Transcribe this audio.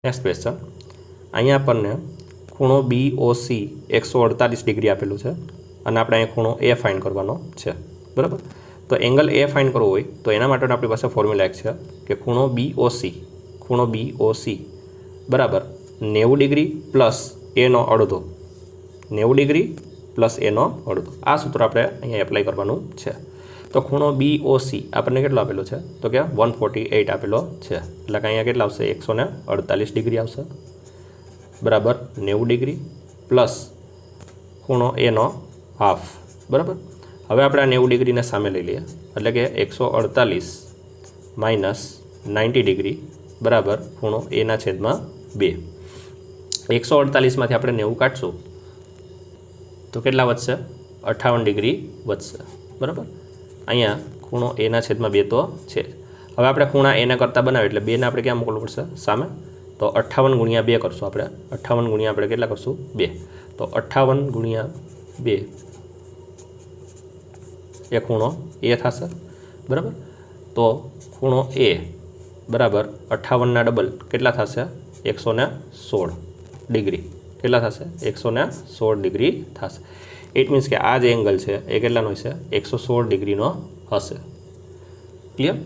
Next question, અહીંયા આપણને ખૂણો BOC 148 ડિગ્રી આપેલું છે અને આપણે અહીંયા ખૂણો A ફાઇન્ડ કરવાનો છે, બરાબર. તો એંગલ A ફાઇન્ડ કરવો હોય તો એના માટે આપણી પાસે ફોર્મ્યુલા એક છે કે ખૂણો BOC બરાબર 90 ડિગ્રી પ્લસ A નો અડધો, 90 ડિગ્રી પ્લસ A નો અડધો. આ સૂત્ર આપણે અહીંયા એપ્લાય કરવાનું છે. તો ખૂણો BOC આપણને કેટલો આપેલો છે તો કે 148 આપેલો છે, એટલે કે અહીંયા કેટલા આવશે 148 ડિગ્રી આવશે બરાબર 90 ડિગ્રી પ્લસ ખૂણો A નો હાફ, બરાબર. હવે આપણે આ 90 ડિગ્રીને સામે લઈ લઈએ, એટલે કે 148 માઇનસ 90 ડિગ્રી બરાબર ખૂણો A/2. 148માંથી આપણે 90 કાઢશું તો કેટલા વધશે 58 ડિગ્રી વધશે, બરાબર. અહીંયા ખૂણો A/2 તો છે. હવે આપણે ખૂણા એને કરતાં બનાવીએ એટલે 2ને આપણે ક્યાં મોકલવું પડશે સામે, તો 58 ગુણ્યા 2 કરશું આપણે, 58 ગુણ્યા આપણે કેટલા કરશું 2, તો 58 ગુણ્યા 2 એ ખૂણો A થશે, બરાબર. તો ખૂણો A બરાબર 58ના ડબલ કેટલા થશે 116 ડિગ્રી, કેટલા થશે 116 ડિગ્રી થશે. ઇટ મીન્સ કે આ જે એંગલ છે એ કેટલાનો હશે 116 ડિગ્રીનો હશે. ક્લિયર.